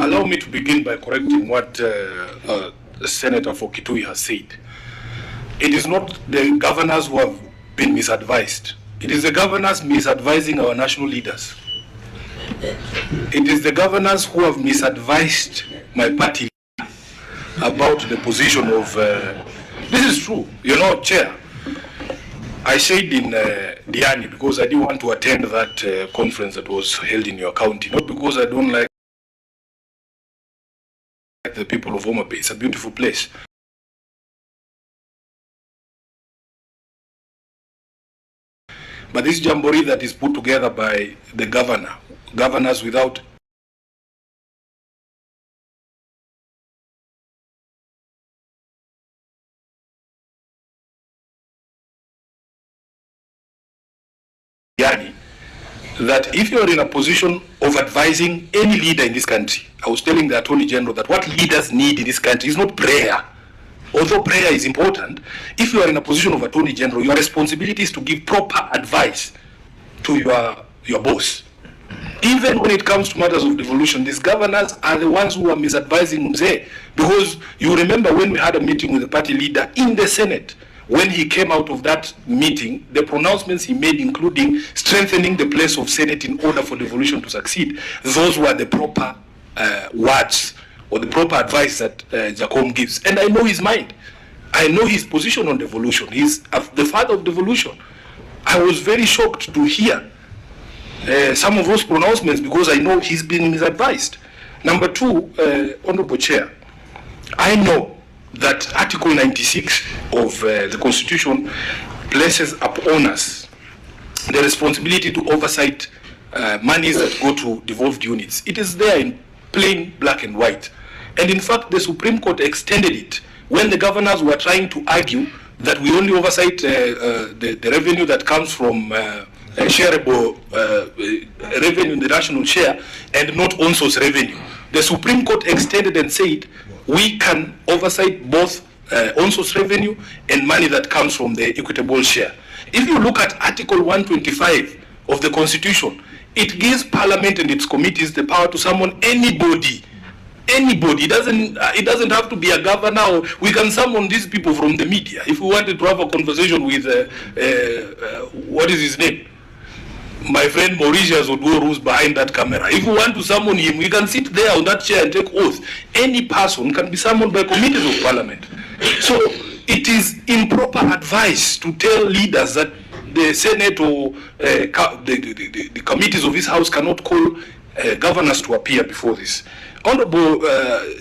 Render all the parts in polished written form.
Allow me to begin by correcting what Senator for Kitui has said. It is not the governors who have been misadvised. It is the governors misadvising our national leaders. It is the governors who have misadvised my party about the position of... this is true. You know, Chair, I said in Diani because I didn't want to attend that conference that was held in your county, not because I don't like the people of Homa Bay. It's a beautiful place. But this jamboree that is put together by the governors without that if you are in a position of advising any leader in this country, I was telling the Attorney General that what leaders need in this country is not prayer. Although prayer is important, if you are in a position of Attorney General, your responsibility is to give proper advice to your boss. Even when it comes to matters of devolution, these governors are the ones who are misadvising Mzee. Because you remember when we had a meeting with the party leader in the Senate, when he came out of that meeting, the pronouncements he made, including strengthening the place of Senate in order for devolution to succeed, those were the proper words or the proper advice that Jacom gives. And I know his mind. I know his position on devolution. He's the father of devolution. I was very shocked to hear some of those pronouncements because I know he's been misadvised. Number two, Honorable Chair, I know that Article 96 of the Constitution places upon us the responsibility to oversight monies that go to devolved units. It is there in plain black and white. And in fact, the Supreme Court extended it when the governors were trying to argue that we only oversight the revenue that comes from shareable revenue in the national share and not on-source revenue. The Supreme Court extended and said we can oversight both on-source revenue and money that comes from the equitable share. If you look at Article 125 of the Constitution, it gives Parliament and its committees the power to summon anybody. Anybody. It doesn't have to be a governor. Or we can summon these people from the media. If we wanted to have a conversation with, what is his name? My friend Mauritius Oduro, who's behind that camera. If we want to summon him, we can sit there on that chair and take oath. Any person can be summoned by committees of Parliament. So it is improper advice to tell leaders that the Senate or the committees of this House cannot call governors to appear before this. Honorable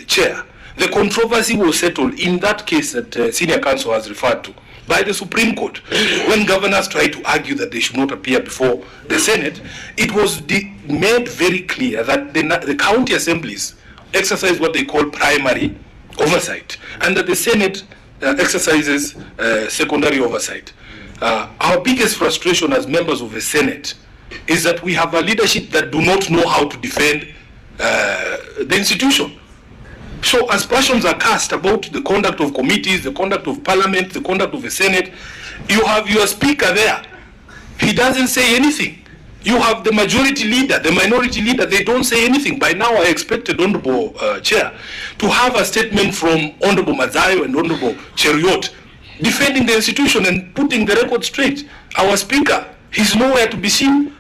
Chair, the controversy was settled in that case that Senior Counsel has referred to by the Supreme Court. When governors tried to argue that they should not appear before the Senate, it was made very clear that the county assemblies exercise what they call primary oversight, and that the Senate exercises secondary oversight. Our biggest frustration as members of the Senate is that we have a leadership that do not know how to defend the institution. So aspersions are cast about the conduct of committees, the conduct of Parliament, the conduct of the Senate. You have your speaker there. He doesn't say anything. You have the majority leader, the minority leader, they don't say anything. By now I expected, Honorable Chair, to have a statement from Honorable Mazayo and Honorable Cheriot defending the institution and putting the record straight. Our speaker, he's nowhere to be seen.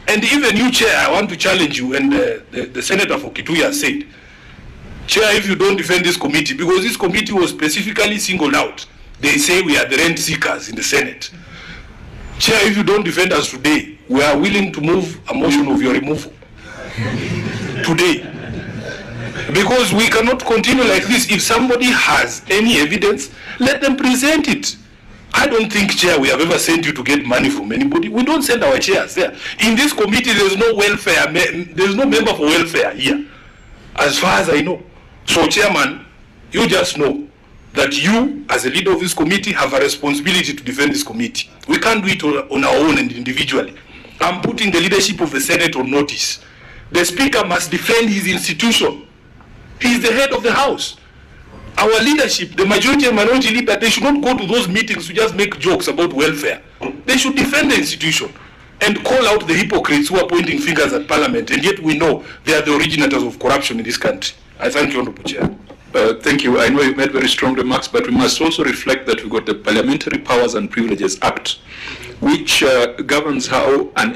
And even you, Chair, I want to challenge you, and the Senator for Kitui has said, Chair, if you don't defend this committee, because this committee was specifically singled out, they say we are the rent seekers in the Senate. Chair, if you don't defend us today, we are willing to move a motion of your removal today. Because we cannot continue like this. If somebody has any evidence, let them present it. I don't think, Chair, we have ever sent you to get money from anybody. We don't send our chairs there. In this committee, there's no welfare, there's no member for welfare here, as far as I know. So, Chairman, you just know that you, as a leader of this committee, have a responsibility to defend this committee. We can't do it on our own and individually. I'm putting the leadership of the Senate on notice. The Speaker must defend his institution. He is the head of the House. Our leadership, the majority and minority leader, they should not go to those meetings to just make jokes about welfare. They should defend the institution. and call out the hypocrites who are pointing fingers at Parliament, and yet we know they are the originators of corruption in this country. I thank you, Honorable Chair. Thank you. I know you made very strong remarks, but we must also reflect that we've got the Parliamentary Powers and Privileges Act, which governs how an